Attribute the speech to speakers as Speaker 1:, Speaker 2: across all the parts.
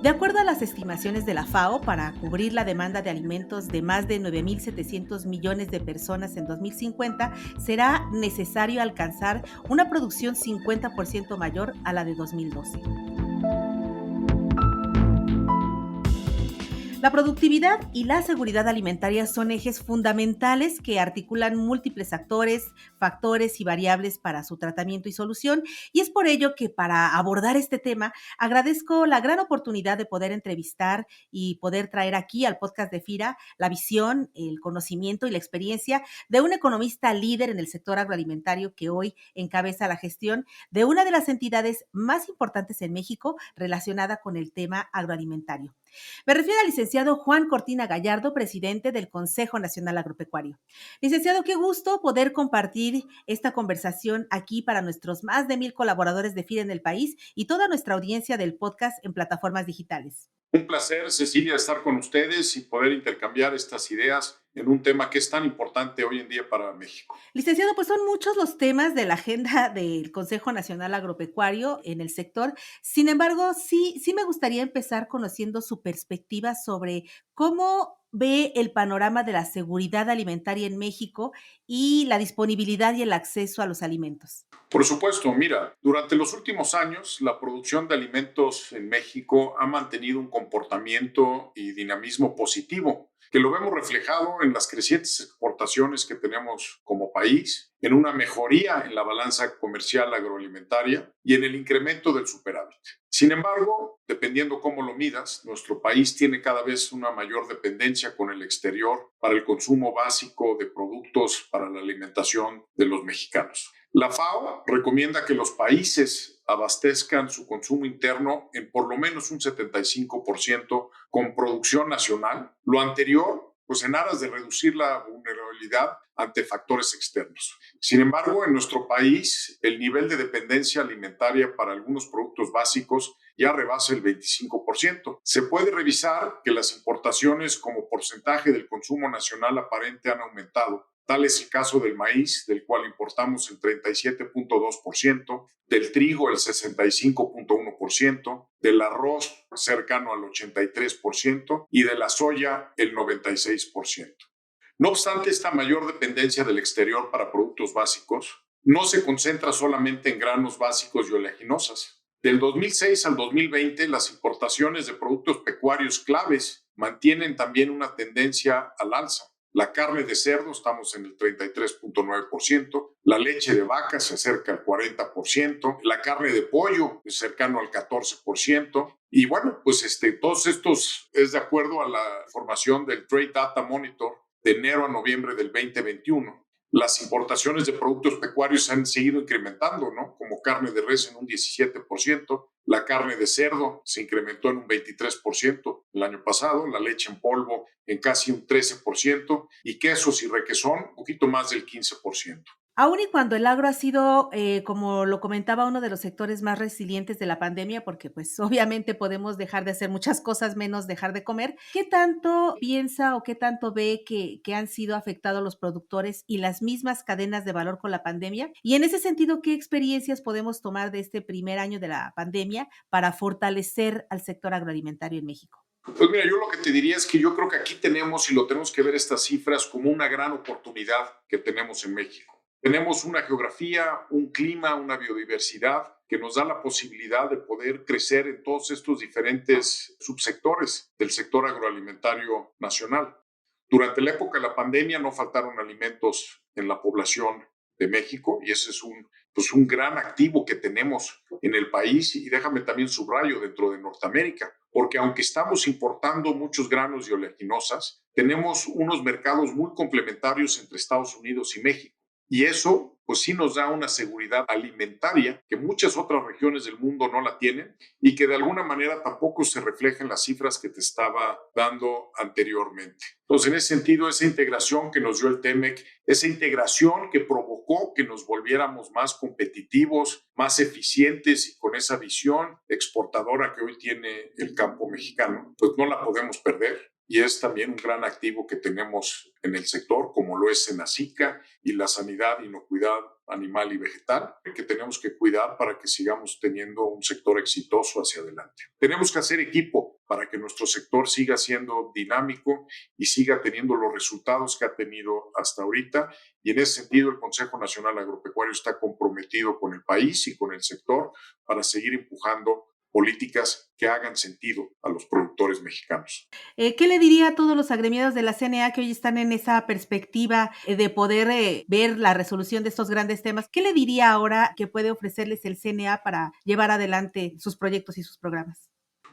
Speaker 1: De acuerdo a las estimaciones de la FAO, para cubrir la demanda de alimentos de más de 9.700 millones de personas en 2050, será necesario alcanzar una producción 50% mayor a la de 2012. La productividad y la seguridad alimentaria son ejes fundamentales que articulan múltiples factores y variables para su tratamiento y solución, y es por ello que para abordar este tema agradezco la gran oportunidad de poder entrevistar y poder traer aquí al podcast de FIRA la visión, el conocimiento y la experiencia de un economista líder en el sector agroalimentario que hoy encabeza la gestión de una de las entidades más importantes en México relacionada con el tema agroalimentario. Me refiero al licenciado Juan Cortina Gallardo, presidente del Consejo Nacional Agropecuario. Licenciado, qué gusto poder compartir esta conversación aquí para nuestros más de 1,000 colaboradores de FIRA en el país y toda nuestra audiencia del podcast en plataformas digitales.
Speaker 2: Un placer, Cecilia, estar con ustedes y poder intercambiar estas ideas en un tema que es tan importante hoy en día para México.
Speaker 1: Licenciado, pues son muchos los temas de la agenda del Consejo Nacional Agropecuario en el sector. Sin embargo, sí me gustaría empezar conociendo su perspectiva sobre cómo ve el panorama de la seguridad alimentaria en México y la disponibilidad y el acceso a los alimentos.
Speaker 2: Por supuesto, mira, durante los últimos años, la producción de alimentos en México ha mantenido un comportamiento y dinamismo positivo, que lo vemos reflejado en las crecientes exportaciones que tenemos como país, en una mejoría en la balanza comercial agroalimentaria y en el incremento del superávit. Sin embargo, dependiendo cómo lo midas, nuestro país tiene cada vez una mayor dependencia con el exterior para el consumo básico de productos para la alimentación de los mexicanos. La FAO recomienda que los países abastezcan su consumo interno en por lo menos un 75% con producción nacional. Lo anterior, pues en aras de reducir la vulnerabilidad ante factores externos. Sin embargo, en nuestro país, el nivel de dependencia alimentaria para algunos productos básicos ya rebasa el 25%. Se puede revisar que las importaciones como porcentaje del consumo nacional aparente han aumentado. Tal es el caso del maíz, del cual importamos el 37.2%, del trigo el 65.1%, del arroz cercano al 83% y de la soya el 96%. No obstante, esta mayor dependencia del exterior para productos básicos no se concentra solamente en granos básicos y oleaginosas. Del 2006 al 2020, las importaciones de productos pecuarios claves mantienen también una tendencia al alza. La carne de cerdo estamos en el 33.9%, la leche de vaca se acerca al 40%, la carne de pollo es cercano al 14%. Y bueno, pues todos estos es de acuerdo a la información del Trade Data Monitor de enero a noviembre del 2021. Las importaciones de productos pecuarios han seguido incrementando, ¿no? Como carne de res en un 17%, la carne de cerdo se incrementó en un 23% el año pasado, la leche en polvo en casi un 13% y quesos y requesón un poquito más del 15%.
Speaker 1: Aún y cuando el agro ha sido, como lo comentaba, uno de los sectores más resilientes de la pandemia, porque pues obviamente podemos dejar de hacer muchas cosas menos dejar de comer, ¿qué tanto piensa o qué tanto ve que han sido afectados los productores y las mismas cadenas de valor con la pandemia? Y en ese sentido, ¿qué experiencias podemos tomar de este primer año de la pandemia para fortalecer al sector agroalimentario en México?
Speaker 2: Pues mira, yo lo que te diría es que yo creo que aquí tenemos, y lo tenemos que ver estas cifras como una gran oportunidad que tenemos en México. Tenemos una geografía, un clima, una biodiversidad que nos da la posibilidad de poder crecer en todos estos diferentes subsectores del sector agroalimentario nacional. Durante la época de la pandemia no faltaron alimentos en la población de México y ese es un gran activo que tenemos en el país y déjame también subrayo dentro de Norteamérica, porque aunque estamos importando muchos granos y oleaginosas, tenemos unos mercados muy complementarios entre Estados Unidos y México. Y eso, pues sí nos da una seguridad alimentaria que muchas otras regiones del mundo no la tienen y que de alguna manera tampoco se refleja en las cifras que te estaba dando anteriormente. Entonces, en ese sentido, esa integración que nos dio el TEMEC, esa integración que provocó que nos volviéramos más competitivos, más eficientes y con esa visión exportadora que hoy tiene el campo mexicano, pues no la podemos perder. Y es también un gran activo que tenemos en el sector, como lo es Senacica y la sanidad, inocuidad animal y vegetal, que tenemos que cuidar para que sigamos teniendo un sector exitoso hacia adelante. Tenemos que hacer equipo para que nuestro sector siga siendo dinámico y siga teniendo los resultados que ha tenido hasta ahorita. Y en ese sentido, el Consejo Nacional Agropecuario está comprometido con el país y con el sector para seguir empujando políticas que hagan sentido a los productores mexicanos.
Speaker 1: ¿Qué le diría a todos los agremiados de la CNA que hoy están en esa perspectiva de poder ver la resolución de estos grandes temas? ¿Qué le diría ahora que puede ofrecerles el CNA para llevar adelante sus proyectos y sus programas?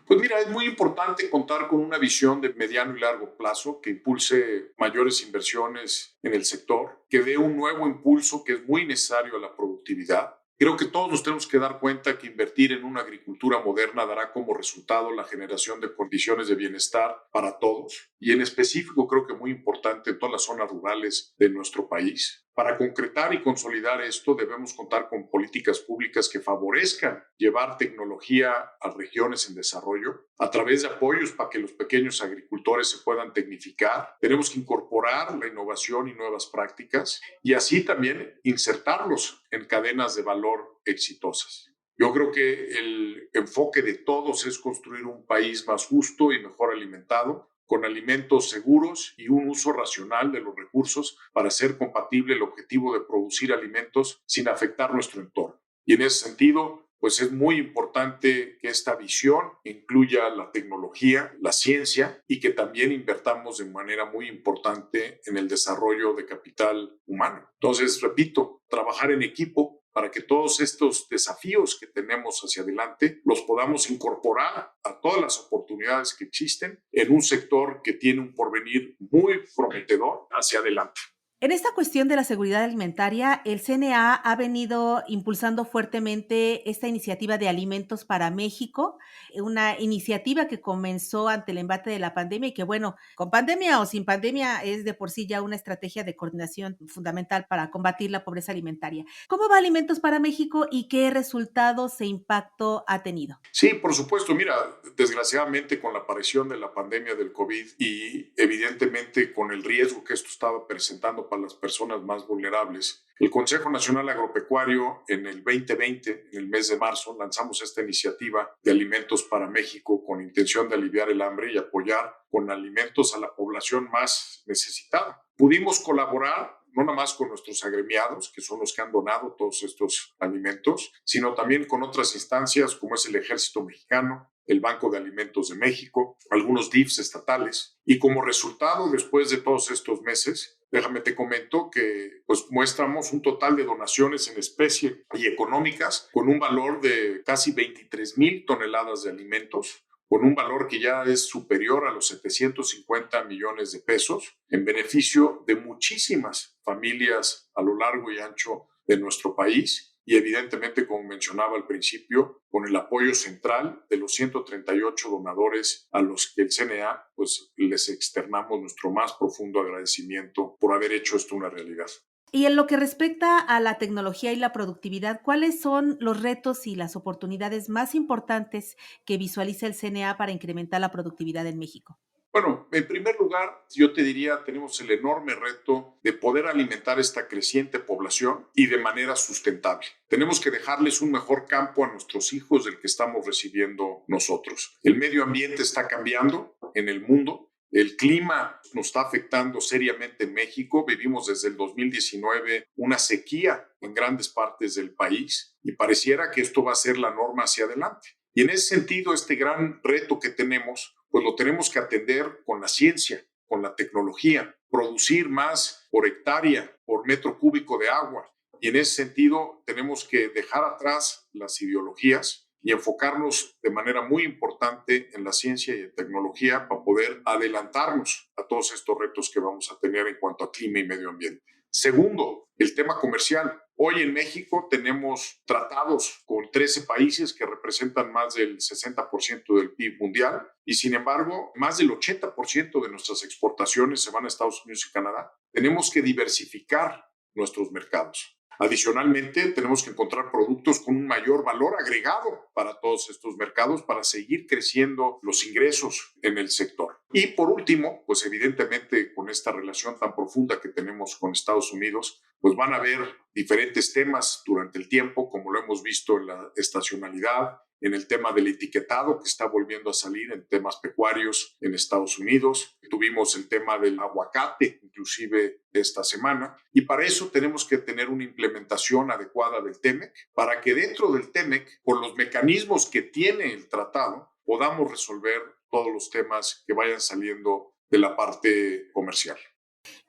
Speaker 2: Pues mira, es muy importante contar con una visión de mediano y largo plazo que impulse mayores inversiones en el sector, que dé un nuevo impulso que es muy necesario a la productividad. Creo que todos nos tenemos que dar cuenta que invertir en una agricultura moderna dará como resultado la generación de condiciones de bienestar para todos y en específico creo que muy importante en todas las zonas rurales de nuestro país. Para concretar y consolidar esto debemos contar con políticas públicas que favorezcan llevar tecnología a regiones en desarrollo a través de apoyos para que los pequeños agricultores se puedan tecnificar. Tenemos que incorporar la innovación y nuevas prácticas y así también insertarlos en cadenas de valor exitosas. Yo creo que el enfoque de todos es construir un país más justo y mejor alimentado, con alimentos seguros y un uso racional de los recursos para hacer compatible el objetivo de producir alimentos sin afectar nuestro entorno. Y en ese sentido, pues es muy importante que esta visión incluya la tecnología, la ciencia y que también invertamos de manera muy importante en el desarrollo de capital humano. Entonces, repito, trabajar en equipo para que todos estos desafíos que tenemos hacia adelante los podamos incorporar a todas las oportunidades que existen en un sector que tiene un porvenir muy prometedor hacia adelante.
Speaker 1: En esta cuestión de la seguridad alimentaria, el CNA ha venido impulsando fuertemente esta iniciativa de Alimentos para México, una iniciativa que comenzó ante el embate de la pandemia y que, bueno, con pandemia o sin pandemia es de por sí ya una estrategia de coordinación fundamental para combatir la pobreza alimentaria. ¿Cómo va Alimentos para México y qué resultados e impacto ha tenido?
Speaker 2: Sí, por supuesto. Mira, desgraciadamente con la aparición de la pandemia del COVID y evidentemente con el riesgo que esto estaba presentando para las personas más vulnerables, el Consejo Nacional Agropecuario en el 2020, en el mes de marzo, lanzamos esta iniciativa de Alimentos para México con intención de aliviar el hambre y apoyar con alimentos a la población más necesitada. Pudimos colaborar no nada más con nuestros agremiados, que son los que han donado todos estos alimentos, sino también con otras instancias como es el Ejército Mexicano, el Banco de Alimentos de México, algunos DIFs estatales. Y como resultado, después de todos estos meses, déjame te comento que pues muestramos un total de donaciones en especie y económicas con un valor de casi 23,000 toneladas de alimentos, con un valor que ya es superior a los 750 millones de pesos, en beneficio de muchísimas familias a lo largo y ancho de nuestro país y evidentemente, como mencionaba al principio, con el apoyo central de los 138 donadores a los que el CNA pues les externamos nuestro más profundo agradecimiento por haber hecho esto una realidad.
Speaker 1: Y en lo que respecta a la tecnología y la productividad, ¿cuáles son los retos y las oportunidades más importantes que visualiza el CNA para incrementar la productividad en México?
Speaker 2: Bueno, en primer lugar, yo te diría, tenemos el enorme reto de poder alimentar esta creciente población y de manera sustentable. Tenemos que dejarles un mejor campo a nuestros hijos del que estamos recibiendo nosotros. El medio ambiente está cambiando en el mundo. El clima nos está afectando seriamente en México. Vivimos desde el 2019 una sequía en grandes partes del país y pareciera que esto va a ser la norma hacia adelante. Y en ese sentido, este gran reto que tenemos, pues lo tenemos que atender con la ciencia, con la tecnología, producir más por hectárea, por metro cúbico de agua. Y en ese sentido, tenemos que dejar atrás las ideologías y enfocarnos de manera muy importante en la ciencia y en tecnología para poder adelantarnos a todos estos retos que vamos a tener en cuanto a clima y medio ambiente. Segundo, el tema comercial. Hoy en México tenemos tratados con 13 países que representan más del 60% del PIB mundial y sin embargo más del 80% de nuestras exportaciones se van a Estados Unidos y Canadá. Tenemos que diversificar nuestros mercados. Adicionalmente, tenemos que encontrar productos con un mayor valor agregado para todos estos mercados para seguir creciendo los ingresos en el sector. Y por último, pues evidentemente con esta relación tan profunda que tenemos con Estados Unidos, pues van a haber diferentes temas durante el tiempo, como lo hemos visto en la estacionalidad, en el tema del etiquetado que está volviendo a salir en temas pecuarios en Estados Unidos. Tuvimos el tema del aguacate, inclusive esta semana, y para eso tenemos que tener una implementación adecuada del TEMEC, para que dentro del TEMEC, con los mecanismos que tiene el tratado, podamos resolver todos los temas que vayan saliendo de la parte comercial.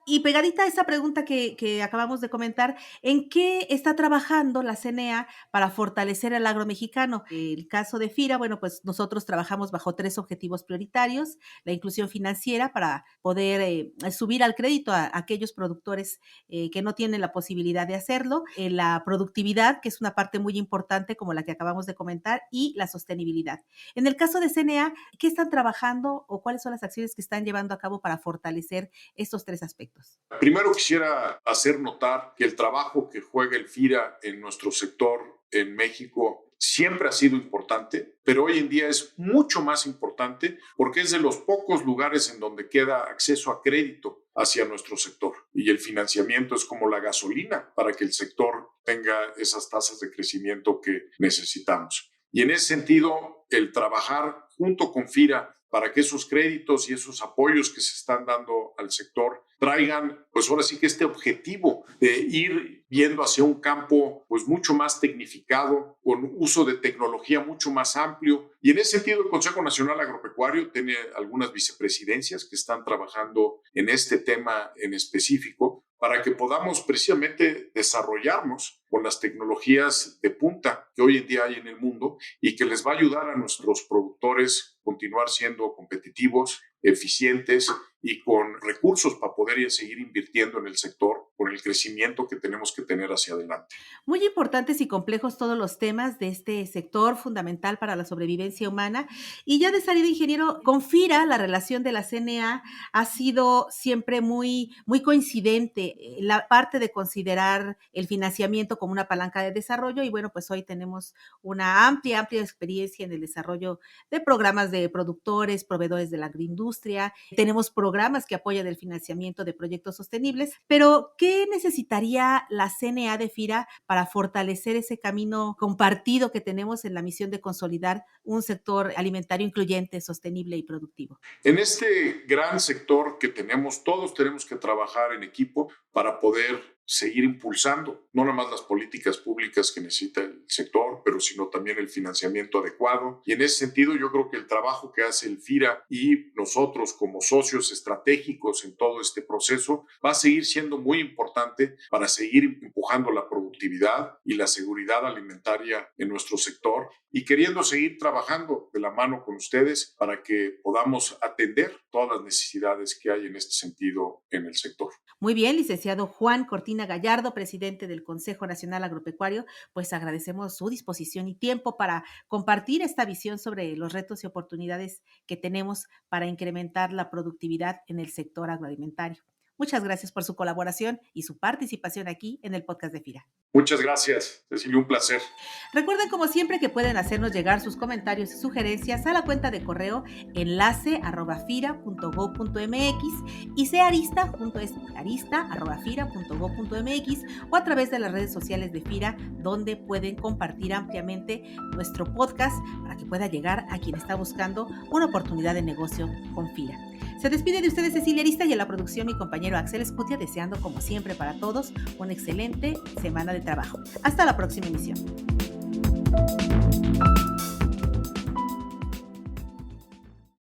Speaker 1: Y pegadita a esa pregunta que acabamos de comentar, ¿en qué está trabajando la CNA para fortalecer el agro mexicano? El caso de FIRA, bueno, pues nosotros trabajamos bajo 3 objetivos prioritarios: la inclusión financiera para poder subir al crédito a aquellos productores que no tienen la posibilidad de hacerlo, la productividad, que es una parte muy importante como la que acabamos de comentar, y la sostenibilidad. En el caso de CNA, ¿qué están trabajando o cuáles son las acciones que están llevando a cabo para fortalecer estos 3 aspectos?
Speaker 2: Primero quisiera hacer notar que el trabajo que juega el FIRA en nuestro sector en México siempre ha sido importante, pero hoy en día es mucho más importante porque es de los pocos lugares en donde queda acceso a crédito hacia nuestro sector. Y el financiamiento es como la gasolina para que el sector tenga esas tasas de crecimiento que necesitamos. Y en ese sentido, el trabajar junto con FIRA para que esos créditos y esos apoyos que se están dando al sector traigan, pues ahora sí que este objetivo de ir viendo hacia un campo pues mucho más tecnificado, con uso de tecnología mucho más amplio. Y en ese sentido, el Consejo Nacional Agropecuario tiene algunas vicepresidencias que están trabajando en este tema en específico para que podamos precisamente desarrollarnos con las tecnologías de punta que hoy en día hay en el mundo y que les va a ayudar a nuestros productores continuar siendo competitivos, eficientes y con recursos para poder seguir invirtiendo en el sector con el crecimiento que tenemos que tener hacia adelante.
Speaker 1: Muy importantes y complejos todos los temas de este sector fundamental para la sobrevivencia humana. Y ya de salida, ingeniero, con FIRA la relación de la CNA ha sido siempre muy coincidente. La parte de considerar el financiamiento como una palanca de desarrollo, y bueno, pues hoy tenemos una amplia experiencia en el desarrollo de programas de productores, proveedores de la agroindustria. Tenemos programas que apoyan el financiamiento de proyectos sostenibles, pero ¿qué necesitaría la CNA de FIRA para fortalecer ese camino compartido que tenemos en la misión de consolidar un sector alimentario incluyente, sostenible y productivo?
Speaker 2: En este gran sector que tenemos, todos tenemos que trabajar en equipo para poder seguir impulsando no nada más las políticas públicas que necesita el sector, pero sino también el financiamiento adecuado. Y en ese sentido, yo creo que el trabajo que hace el FIRA y nosotros como socios estratégicos en todo este proceso va a seguir siendo muy importante para seguir empujando la productividad y la seguridad alimentaria en nuestro sector y queriendo seguir trabajando de la mano con ustedes para que podamos atender todas las necesidades que hay en este sentido en el sector.
Speaker 1: Muy bien, licenciado Juan Cortina Gallardo, presidente del Consejo Nacional Agropecuario, pues agradecemos su disposición y tiempo para compartir esta visión sobre los retos y oportunidades que tenemos para incrementar la productividad en el sector agroalimentario. Muchas gracias por su colaboración y su participación aquí en el podcast de FIRA.
Speaker 2: Muchas gracias, Cecilia, un placer.
Speaker 1: Recuerden, como siempre, que pueden hacernos llegar sus comentarios y sugerencias a la cuenta de correo enlace@fira.gov.mx y searista.fira.gov.mx o a través de las redes sociales de FIRA, donde pueden compartir ampliamente nuestro podcast para que pueda llegar a quien está buscando una oportunidad de negocio con FIRA. Se despide de ustedes Cecilia Arista y en la producción mi compañero Axel Escutia, deseando como siempre para todos una excelente semana de trabajo. Hasta la próxima emisión.